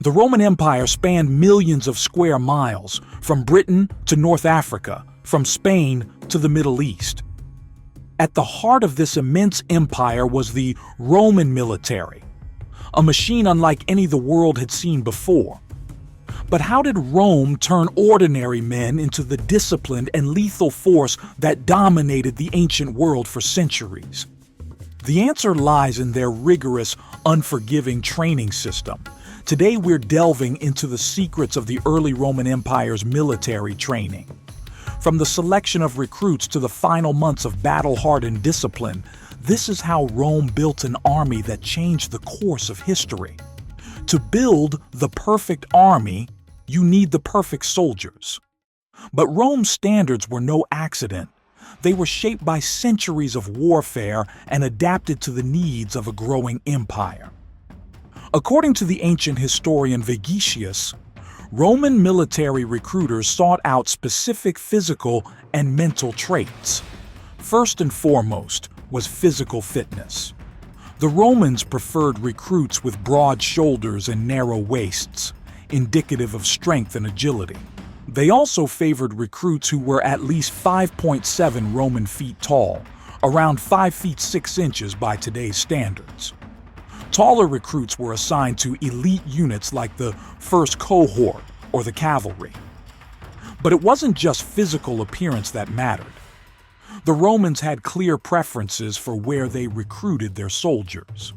The Roman Empire spanned millions of square miles, from Britain to North Africa, from Spain to the Middle East. At the heart of this immense empire was the Roman military, a machine unlike any the world had seen before. But how did Rome turn ordinary men into the disciplined and lethal force that dominated the ancient world for centuries? The answer lies in their rigorous, unforgiving training system. Today we're delving into the secrets of the early Roman Empire's military training. From the selection of recruits to the final months of battle-hardened discipline, this is how Rome built an army that changed the course of history. To build the perfect army, you need the perfect soldiers. But Rome's standards were no accident. They were shaped by centuries of warfare and adapted to the needs of a growing empire. According to the ancient historian Vegetius, Roman military recruiters sought out specific physical and mental traits. First and foremost was physical fitness. The Romans preferred recruits with broad shoulders and narrow waists, indicative of strength and agility. They also favored recruits who were at least 5.7 Roman feet tall, around 5 feet 6 inches by today's standards. Taller recruits were assigned to elite units like the first cohort or the cavalry. But it wasn't just physical appearance that mattered. The Romans had clear preferences for where they recruited their soldiers.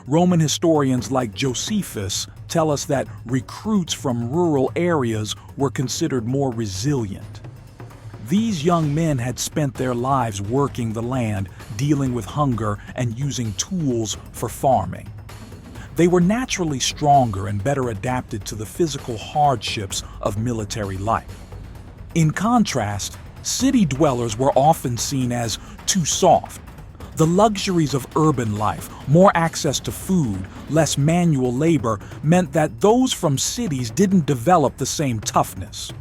Roman historians like Josephus tell us that recruits from rural areas were considered more resilient. These young men had spent their lives working the land, dealing with hunger, and using tools for farming. They were naturally stronger and better adapted to the physical hardships of military life. In contrast, city dwellers were often seen as too soft. The luxuries of urban life, more access to food, less manual labor, meant that those from cities didn't develop the same toughness.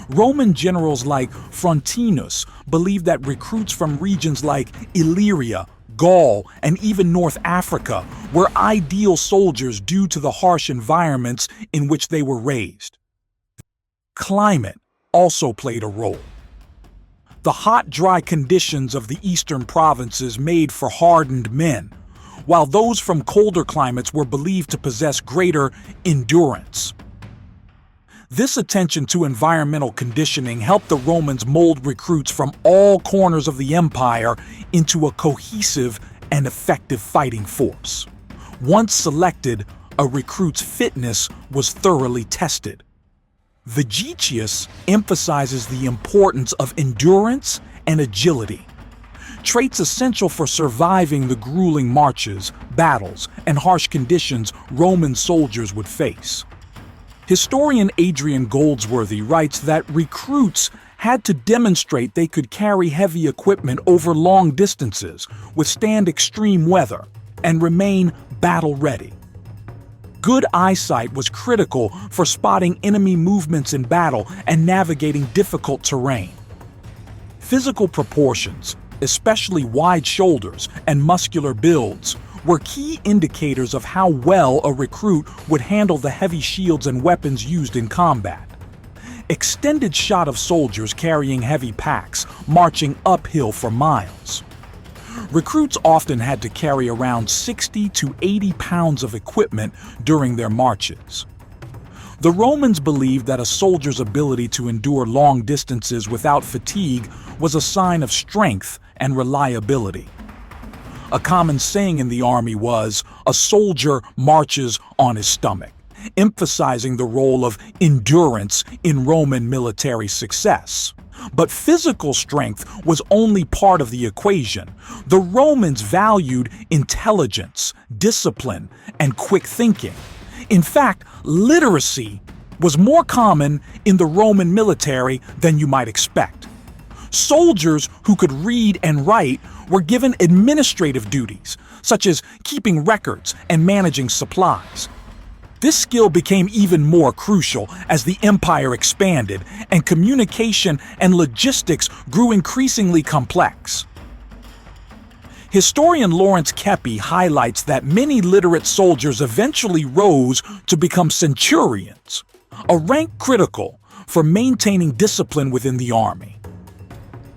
Roman generals like Frontinus believed that recruits from regions like Illyria, Gaul, and even North Africa were ideal soldiers due to the harsh environments in which they were raised. Climate also played a role. The hot, dry conditions of the eastern provinces made for hardened men, while those from colder climates were believed to possess greater endurance. This attention to environmental conditioning helped the Romans mold recruits from all corners of the empire into a cohesive and effective fighting force. Once selected, a recruit's fitness was thoroughly tested. Vegetius emphasizes the importance of endurance and agility, traits essential for surviving the grueling marches, battles, and harsh conditions Roman soldiers would face. Historian Adrian Goldsworthy writes that recruits had to demonstrate they could carry heavy equipment over long distances, withstand extreme weather, and remain battle-ready. Good eyesight was critical for spotting enemy movements in battle and navigating difficult terrain. Physical proportions, especially wide shoulders and muscular builds, were key indicators of how well a recruit would handle the heavy shields and weapons used in combat. Extended shot of soldiers carrying heavy packs, marching uphill for miles. Recruits often had to carry around 60 to 80 pounds of equipment during their marches. The Romans believed that a soldier's ability to endure long distances without fatigue was a sign of strength and reliability. A common saying in the army was, "A soldier marches on his stomach," emphasizing the role of endurance in Roman military success. But physical strength was only part of the equation. The Romans valued intelligence, discipline, and quick thinking. In fact, literacy was more common in the Roman military than you might expect. Soldiers who could read and write were given administrative duties, such as keeping records and managing supplies. This skill became even more crucial as the empire expanded and communication and logistics grew increasingly complex. Historian Lawrence Kepi highlights that many literate soldiers eventually rose to become centurions, a rank critical for maintaining discipline within the army.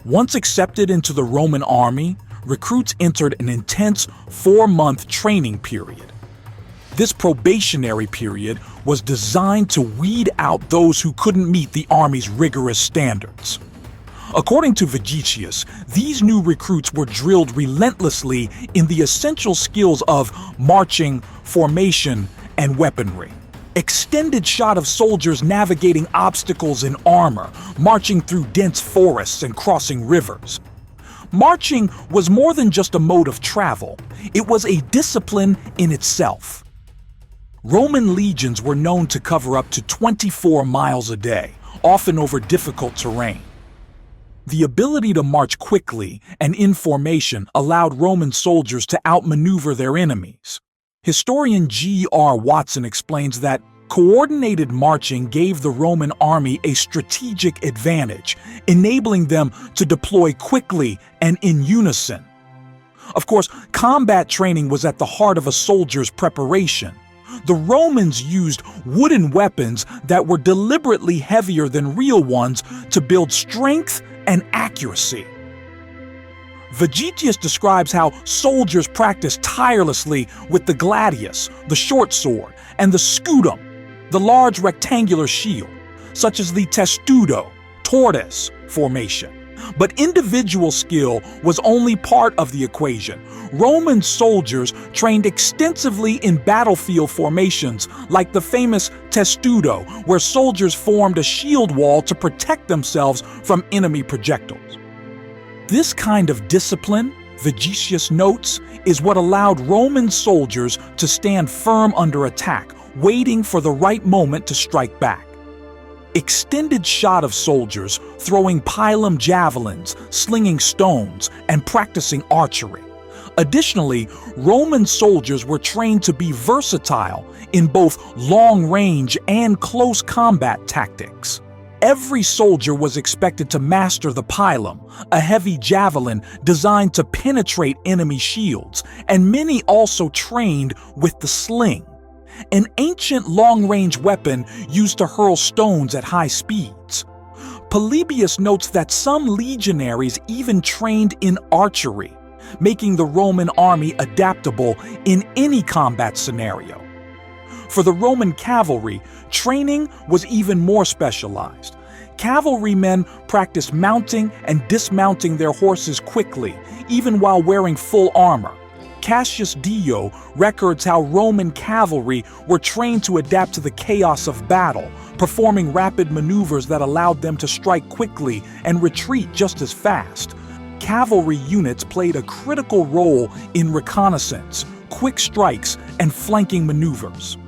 Once accepted into the Roman army, recruits entered an intense 4-month training period. This probationary period was designed to weed out those who couldn't meet the army's rigorous standards. According to Vegetius, these new recruits were drilled relentlessly in the essential skills of marching, formation, and weaponry. Extended shot of soldiers navigating obstacles in armor, marching through dense forests and crossing rivers. Marching was more than just a mode of travel, it was a discipline in itself. Roman legions were known to cover up to 24 miles a day, often over difficult terrain. The ability to march quickly and in formation allowed Roman soldiers to outmaneuver their enemies. Historian G.R. Watson explains that coordinated marching gave the Roman army a strategic advantage, enabling them to deploy quickly and in unison. Of course, combat training was at the heart of a soldier's preparation. The Romans used wooden weapons that were deliberately heavier than real ones to build strength and accuracy. Vegetius describes how soldiers practiced tirelessly with the gladius, the short sword, and the scutum, the large rectangular shield, such as the testudo, tortoise formation. But individual skill was only part of the equation. Roman soldiers trained extensively in battlefield formations like the famous testudo, where soldiers formed a shield wall to protect themselves from enemy projectiles. This kind of discipline, Vegetius notes, is what allowed Roman soldiers to stand firm under attack, waiting for the right moment to strike back. Extended shot of soldiers throwing pilum javelins, slinging stones, and practicing archery. Additionally, Roman soldiers were trained to be versatile in both long-range and close combat tactics. Every soldier was expected to master the pilum, a heavy javelin designed to penetrate enemy shields, and many also trained with the sling, an ancient long-range weapon used to hurl stones at high speeds. Polybius notes that some legionaries even trained in archery, making the Roman army adaptable in any combat scenario. For the Roman cavalry, training was even more specialized. Cavalrymen practiced mounting and dismounting their horses quickly, even while wearing full armor. Cassius Dio records how Roman cavalry were trained to adapt to the chaos of battle, performing rapid maneuvers that allowed them to strike quickly and retreat just as fast. Cavalry units played a critical role in reconnaissance, quick strikes, and flanking maneuvers.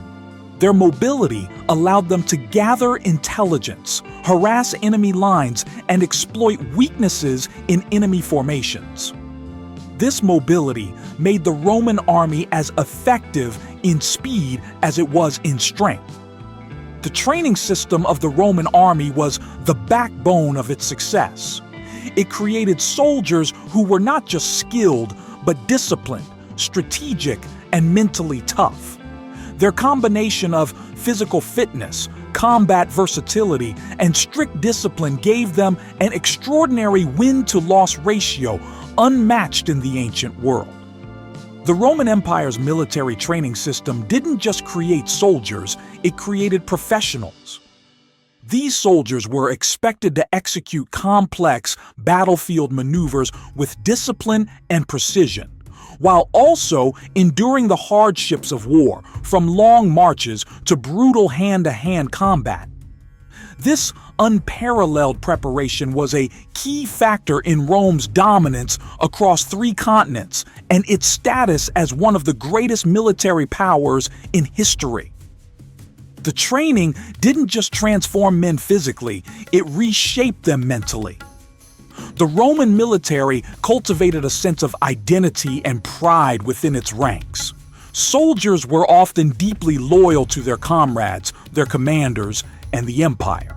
Their mobility allowed them to gather intelligence, harass enemy lines, and exploit weaknesses in enemy formations. This mobility made the Roman army as effective in speed as it was in strength. The training system of the Roman army was the backbone of its success. It created soldiers who were not just skilled, but disciplined, strategic, and mentally tough. Their combination of physical fitness, combat versatility, and strict discipline gave them an extraordinary win-to-loss ratio unmatched in the ancient world. The Roman Empire's military training system didn't just create soldiers, it created professionals. These soldiers were expected to execute complex battlefield maneuvers with discipline and precision, while also enduring the hardships of war, from long marches to brutal hand-to-hand combat. This unparalleled preparation was a key factor in Rome's dominance across 3 continents and its status as one of the greatest military powers in history. The training didn't just transform men physically, it reshaped them mentally. The Roman military cultivated a sense of identity and pride within its ranks. Soldiers were often deeply loyal to their comrades, their commanders, and the empire.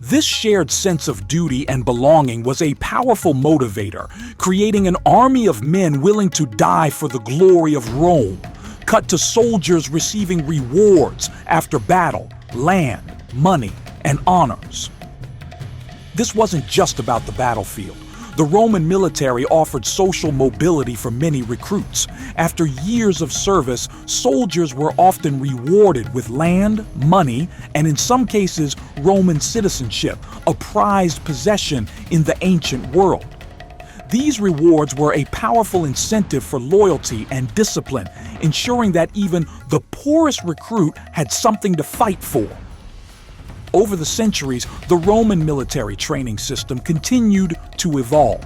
This shared sense of duty and belonging was a powerful motivator, creating an army of men willing to die for the glory of Rome. Cut to soldiers receiving rewards after battle, land, money, and honors. This wasn't just about the battlefield. The Roman military offered social mobility for many recruits. After years of service, soldiers were often rewarded with land, money, and in some cases, Roman citizenship, a prized possession in the ancient world. These rewards were a powerful incentive for loyalty and discipline, ensuring that even the poorest recruit had something to fight for. Over the centuries, the Roman military training system continued to evolve.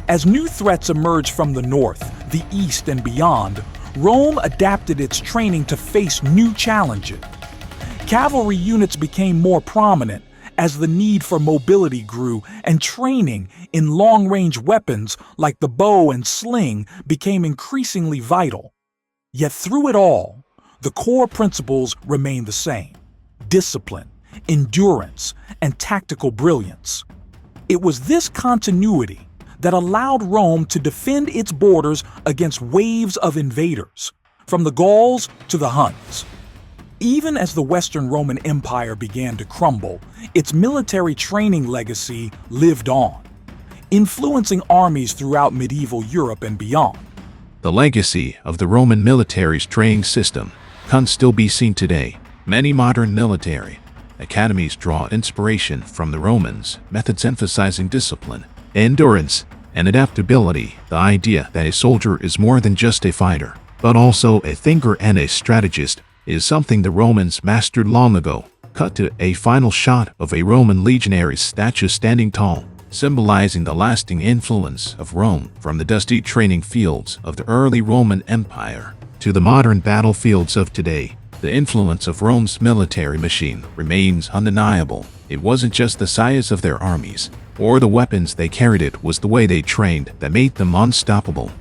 As new threats emerged from the north, the east, and beyond, Rome adapted its training to face new challenges. Cavalry units became more prominent as the need for mobility grew, and training in long-range weapons like the bow and sling became increasingly vital. Yet through it all, the core principles remained the same: discipline, endurance, and tactical brilliance. It was this continuity that allowed Rome to defend its borders against waves of invaders, from the Gauls to the Huns. Even as the Western Roman Empire began to crumble, its military training legacy lived on, influencing armies throughout medieval Europe and beyond. The legacy of the Roman military's training system can still be seen today. Many modern military academies draw inspiration from the Romans' methods emphasizing discipline, endurance, and adaptability. The idea that a soldier is more than just a fighter, but also a thinker and a strategist, is something the Romans mastered long ago. Cut to a final shot of a Roman legionary's statue standing tall, symbolizing the lasting influence of Rome from the dusty training fields of the early Roman Empire to the modern battlefields of today. The influence of Rome's military machine remains undeniable. It wasn't just the size of their armies or the weapons they carried, it was the way they trained that made them unstoppable.